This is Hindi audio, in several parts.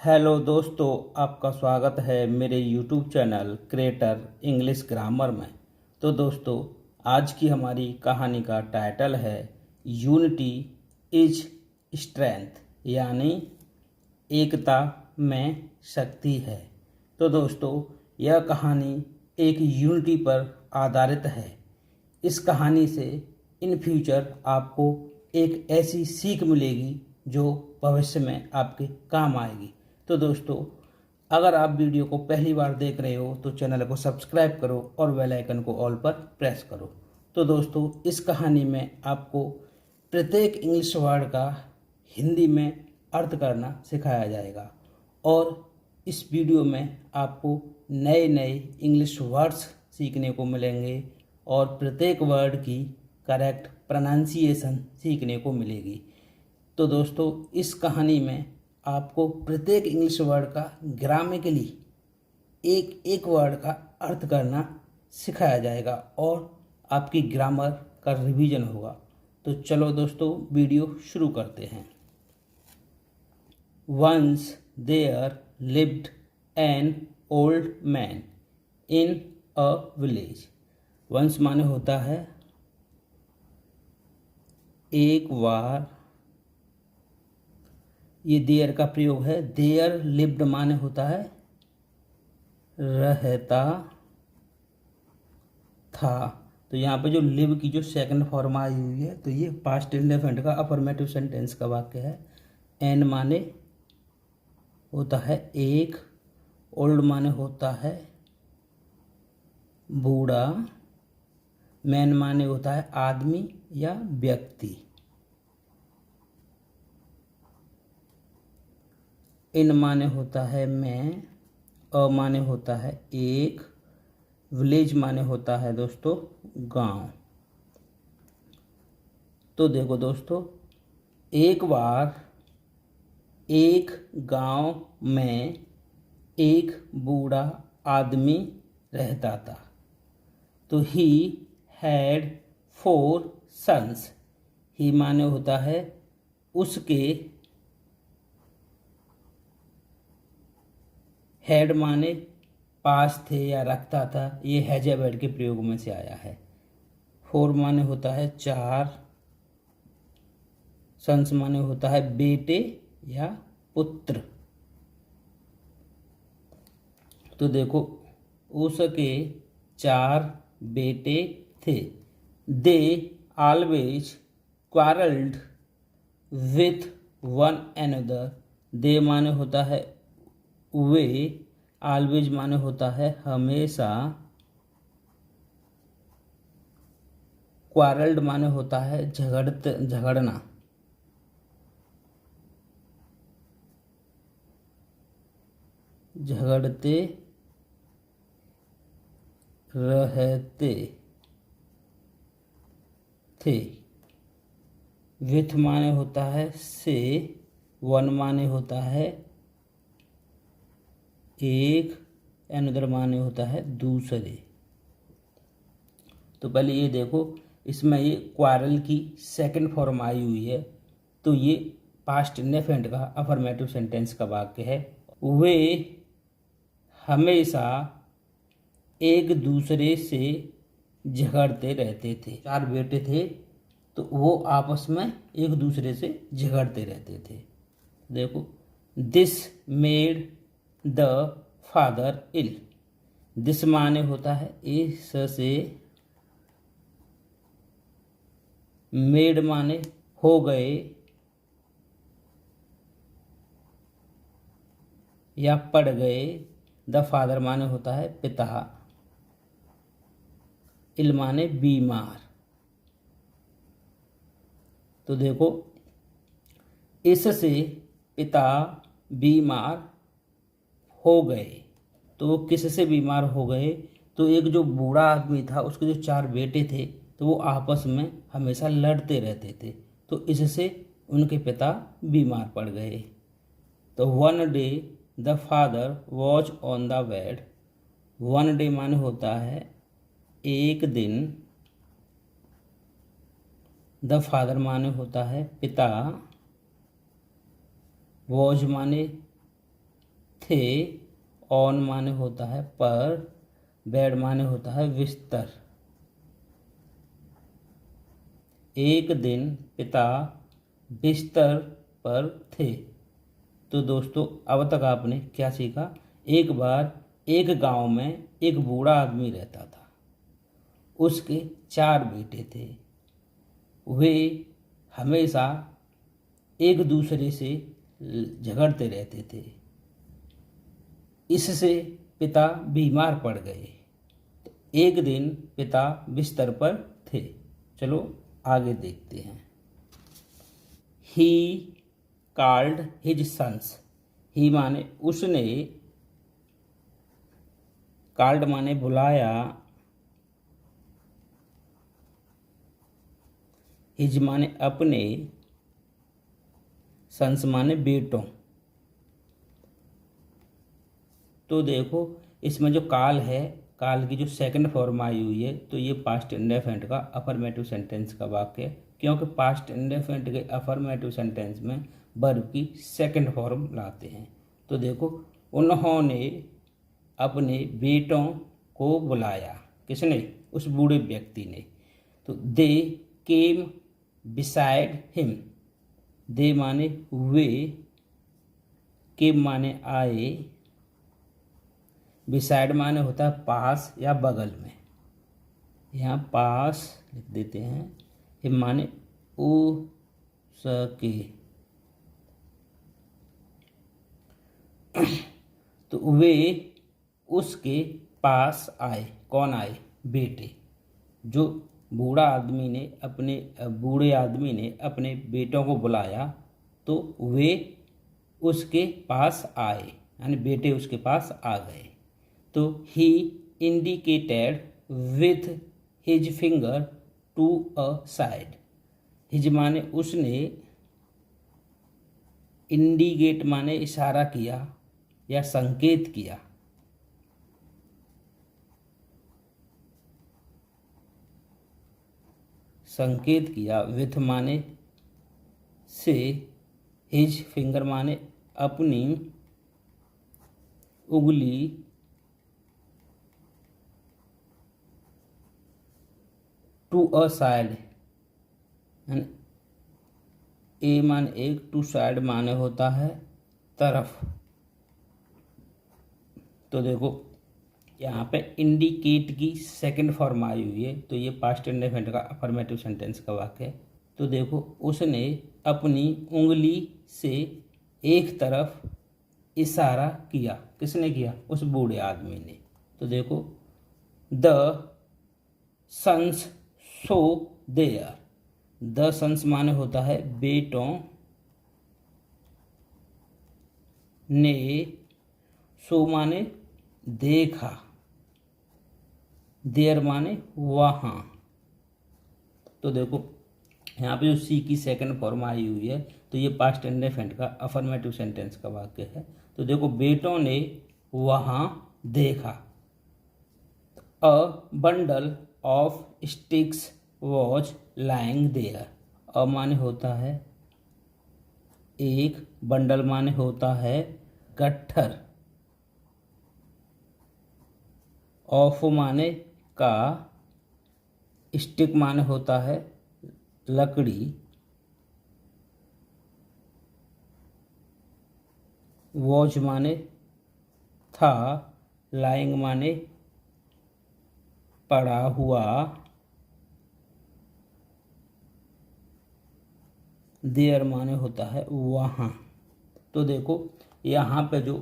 हेलो दोस्तों, आपका स्वागत है मेरे YouTube channel creator English grammar में। तो दोस्तों, आज की हमारी कहानी का टाइटल है यूनिटी इज स्ट्रेंथ, यानी एकता में शक्ति है। तो दोस्तों, यह कहानी एक यूनिटी पर आधारित है। इस कहानी से इन फ्यूचर आपको एक ऐसी सीख मिलेगी जो भविष्य में आपके काम आएगी। तो दोस्तों, अगर आप वीडियो को पहली बार देख रहे हो तो चैनल को सब्सक्राइब करो और बेल आइकन को ऑल पर प्रेस करो। तो दोस्तों, इस कहानी में आपको प्रत्येक इंग्लिश वर्ड का हिंदी में अर्थ करना सिखाया जाएगा और इस वीडियो में आपको नए नए इंग्लिश वर्ड्स सीखने को मिलेंगे और प्रत्येक वर्ड की करेक्ट प्रोनाउंसिएशन सीखने को मिलेगी। तो दोस्तों, इस कहानी में आपको प्रत्येक इंग्लिश वर्ड का ग्रामेटिकली एक एक वर्ड का अर्थ करना सिखाया जाएगा और आपकी ग्रामर का रिवीजन होगा। तो चलो दोस्तों, वीडियो शुरू करते हैं। Once there lived an old man in a village. Once माने होता है एक बार, ये देयर का प्रयोग है। देयर लिव्ड माने होता है रहता था। तो यहाँ पे जो लिव की जो सेकंड फॉर्म आई हुई है, तो ये पास्ट इंडेफिनिट का अफर्मेटिव सेंटेंस का वाक्य है। एन माने होता है एक, ओल्ड माने होता है बूढ़ा, मैन माने होता है आदमी या व्यक्ति, इन माने होता है मैं, अ माने होता है एक, विलेज माने होता है दोस्तों गांव। तो देखो दोस्तों, एक बार एक गांव में एक बूढ़ा आदमी रहता था। तो ही हैड 4 सन्स। ही माने होता है उसके, हैड माने पास थे या रखता था, ये हैज हैड के प्रयोग में से आया है। 4 माने होता है 4, सन्स माने होता है बेटे या पुत्र। तो देखो, उसके 4 बेटे थे। They always quarrelled with one another. They माने होता है वे, ऑलवेज माने होता है हमेशा, क्वारल्ड माने होता है झगड़ना। झगड़ते रहते थे। विथ माने होता है से, वन माने होता है एक, अनदर माने होता है दूसरे। तो पहले ये देखो, इसमें ये क्वारल की सेकंड फॉर्म आई हुई है। तो ये पास्ट इंडेफिनिट का अफर्मेटिव सेंटेंस का वाक्य है। वे हमेशा एक दूसरे से झगड़ते रहते थे। 4 बेटे थे, तो वो आपस में एक दूसरे से झगड़ते रहते थे। देखो, this made the father ill. This माने होता है इस से, मेड माने हो गए या पड़ गए, द फादर माने होता है पिता, इल माने बीमार। तो देखो, इससे पिता बीमार हो गए। तो किससे बीमार हो गए? तो एक जो बूढ़ा आदमी था, उसके जो 4 बेटे थे, तो वो आपस में हमेशा लड़ते रहते थे। तो इससे उनके पिता बीमार पड़ गए। तो one day the father was on the bed. One day माने होता है एक दिन, द फादर माने होता है पिता, वॉज माने थे, ऑन माने होता है पर, बेड माने होता है बिस्तर। एक दिन पिता बिस्तर पर थे। तो दोस्तों अब तक आपने क्या सीखा? एक बार एक गांव में एक बूढ़ा आदमी रहता था। उसके 4 बेटे थे। वे हमेशा एक दूसरे से झगड़ते रहते थे। इससे पिता बीमार पड़ गए। एक दिन पिता बिस्तर पर थे। चलो आगे देखते हैं। He called his sons. He माने उसने, कॉल्ड माने बुलाया, हिज माने अपने, सन्स माने बेटों। तो देखो इसमें जो काल है, काल की जो सेकंड फॉर्म आई हुई है, तो ये पास्ट इंडेफिनिट का अफर्मेटिव सेंटेंस का वाक्य है, क्योंकि पास्ट इंडेफिनिट के अफर्मेटिव सेंटेंस में वर्ब की सेकंड फॉर्म लाते हैं। तो देखो उन्होंने अपने बेटों को बुलाया। किसने? उस बूढ़े व्यक्ति ने। तो दे केम बिसाइड हिम। दे माने वे, केम माने आए, बिसाइड माने होता है पास या बगल में। यहाँ पास लिख देते हैं। हिम माने उसके। तो वे उसके पास आए। कौन आए? बेटे। जो बूढ़े आदमी ने अपने बेटों को बुलाया, तो वे उसके पास आए, यानी बेटे उसके पास आ गए। तो he indicated with his finger to a side. His माने उसने, इंडिकेट माने इशारा किया या संकेत किया। संकेत किया, विथ माने से, हिज फिंगर माने अपनी उंगली, टू अ साइड, ए माने एक, टू साइड माने होता है तरफ। तो देखो यहाँ पे इंडिकेट की सेकंड फॉर्म आई हुई है, तो ये पास्ट इंडेफिनिट का अफर्मेटिव सेंटेंस का वाक्य है। तो देखो उसने अपनी उंगली से एक तरफ इशारा किया। किसने किया? उस बूढ़े आदमी ने। तो देखो the sons saw there. The sons माने होता है बेटों ने, सो माने देखा, देयर माने वहाँ। तो देखो यहाँ पे जो सी की सेकंड फॉर्म आई हुई है, तो ये पास्ट इंडेफिनिट का अफर्मेटिव सेंटेंस का वाक्य है। तो देखो बेटों ने वहाँ देखा। A bundle of sticks was lying there. A माने होता है एक, बंडल माने होता है गट्ठर, ऑफ माने का, स्टिक माने होता है लकड़ी, वॉच माने था, लाइंग माने पड़ा हुआ, देयर माने होता है वहाँ। तो देखो यहाँ पे जो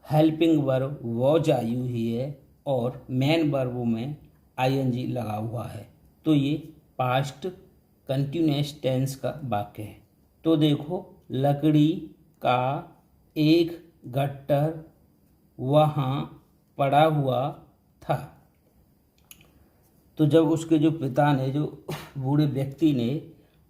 हेल्पिंग वर्ब वॉच आई हुई है और मेन वर्ब में आईएनजी लगा हुआ है, तो ये पास्ट कंटिन्यूअस टेंस का वाक्य है। तो देखो लकड़ी का एक गट्ठर वहाँ पड़ा हुआ था। तो जब उसके जो पिता ने, जो बूढ़े व्यक्ति ने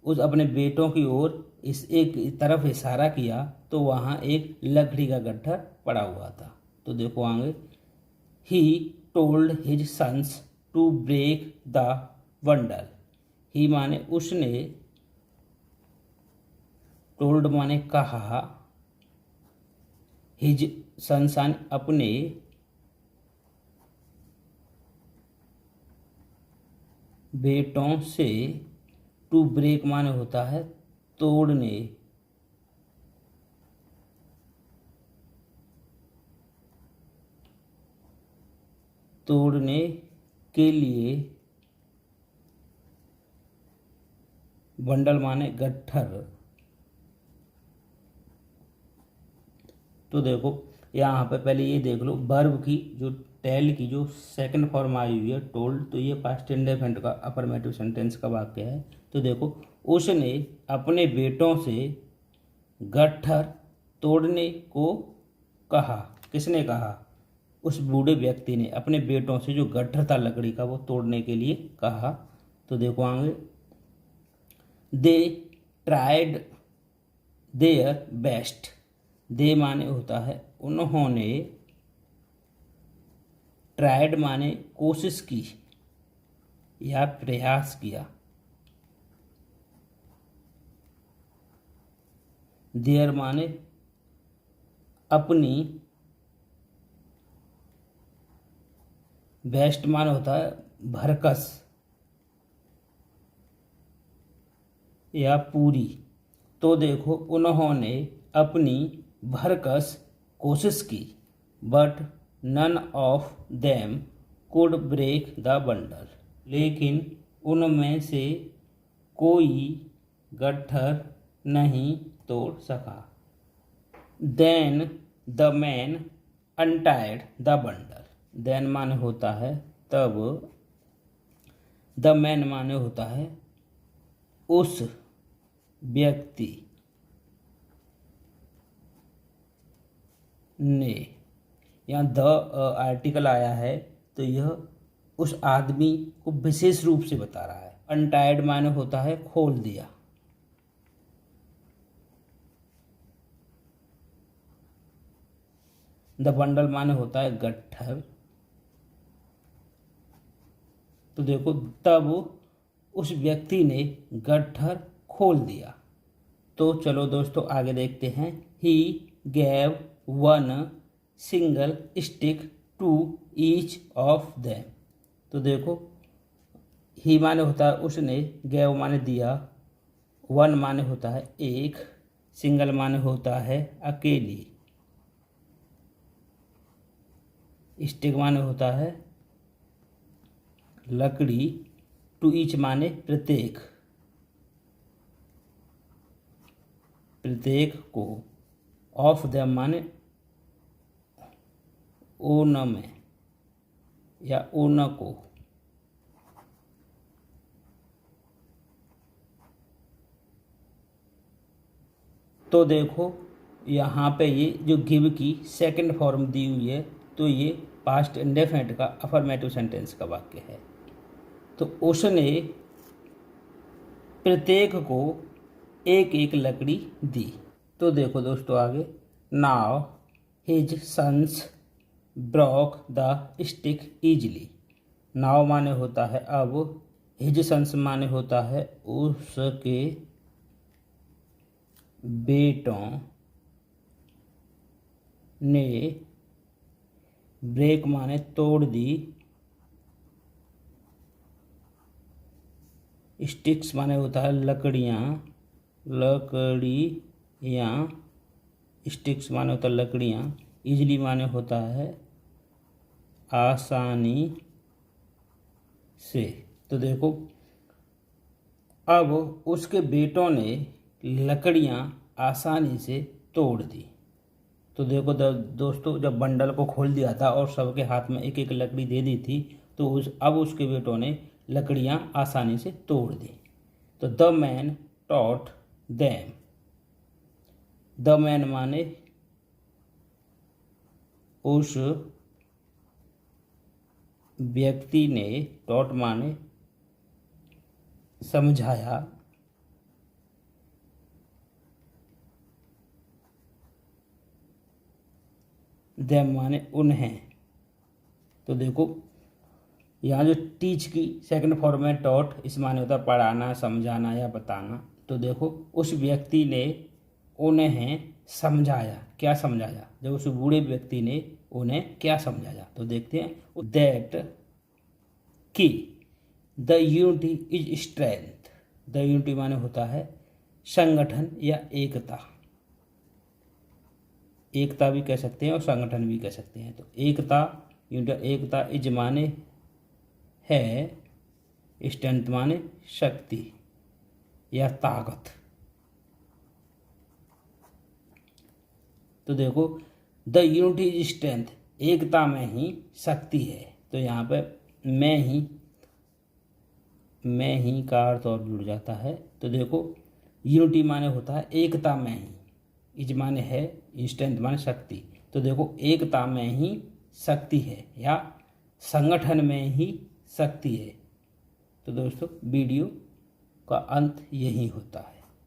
उस अपने बेटों की ओर इस एक तरफ इशारा किया, तो वहाँ एक लकड़ी का गट्ठर पड़ा हुआ था। तो देखो आगे, he told his sons to break the bundle. He माने उसने, टोल्ड माने कहा, हिज सनसन अपने बेटों से, टू ब्रेक माने होता है तोड़ने, तोड़ने के लिए, बंडल माने गट्ठर। तो देखो यहाँ पे पहले ये देख लो वर्ब की जो टेल की जो सेकंड फॉर्म आई हुई है टोल्ड, तो ये पास्ट इंडेफिनिट का अफर्मेटिव सेंटेंस का वाक्य है। तो देखो उसने अपने बेटों से गट्ठर तोड़ने को कहा। किसने कहा? उस बूढ़े व्यक्ति ने अपने बेटों से जो गट्ठर था लकड़ी का वो तोड़ने के लिए कहा। तो देखो आगे, दे ट्राइड देयर बेस्ट। दे माने होता है उन्होंने, ट्राइड माने कोशिश की या प्रयास किया, देयर माने अपनी, बेस्ट माने होता है भरकस या पूरी। तो देखो उन्होंने अपनी भरकस कोशिश की, but none of them could break the bundle. लेकिन उनमें से कोई गट्ठर नहीं तोड़ सका। Then the man untied the bundle. Then माने होता है तब, द मैन माने होता है उस व्यक्ति ने, यहाँ द आर्टिकल आया है तो यह उस आदमी को विशेष रूप से बता रहा है। अनटाइड माने होता है खोल दिया। द बंडल माने होता है गट्ठर। तो देखो तब उस व्यक्ति ने गट्ठर खोल दिया। तो चलो दोस्तों आगे देखते हैं। He gave one single stick to each of them. तो देखो ही माने होता है उसने, गैव माने दिया, वन माने होता है एक, सिंगल माने होता है अकेली, स्टिक माने होता है लकड़ी, टू ईच माने प्रत्येक, प्रत्येक को, ऑफ देम माने ओन में या ओन को। तो देखो यहाँ पे ये जो गिव की सेकंड फॉर्म दी हुई है तो ये पास्ट इंडेफिनिट का अफर्मेटिव सेंटेंस का वाक्य है। तो उसने प्रत्येक को एक एक लकड़ी दी। तो देखो दोस्तों आगे, now his sons broke the stick easily. Now माने होता है अब, हिज सन्स माने होता है उसके बेटों ने, ब्रेक माने तोड़ दी, स्टिक्स माने होता है लकड़ियाँ, लकड़ियाँ, स्टिक्स माने होता है लकड़ियाँ, इजली माने होता है आसानी से। तो देखो अब उसके बेटों ने लकड़ियाँ आसानी से तोड़ दी। तो देखो दोस्तों जब बंडल को खोल दिया था और सबके हाथ में एक एक लकड़ी दे दी थी तो अब उसके बेटों ने लकड़ियाँ आसानी से तोड़ दी। तो the man taught them. The man माने उस व्यक्ति ने, टॉट माने समझाया, देम माने उन्हें। तो देखो यहाँ जो टीच की सेकंड फॉर्म है टॉट, इस माने होता है पढ़ाना, समझाना या बताना। तो देखो उस व्यक्ति ने उन्हें समझाया, क्या समझाया, जब उस बूढ़े व्यक्ति ने उन्हें क्या समझाया। तो देखते हैं दैट कि the unity is strength. The unity माने होता है संगठन या एकता, एकता भी कह सकते हैं और संगठन भी कह सकते हैं। तो एकता, यूनिटी एकता, इज माने है, स्ट्रेंथ माने शक्ति या ताकत। तो देखो द यूनिटी इज स्ट्रेंथ, एकता में ही शक्ति है। तो यहाँ पे मैं ही का अर्थ और जुड़ जाता है। तो देखो यूनिटी माने होता है एकता में ही, इज माने है, स्ट्रेंथ माने शक्ति। तो देखो एकता में ही शक्ति है या संगठन में ही शक्ति है। तो दोस्तों वीडियो का अंत यही होता है।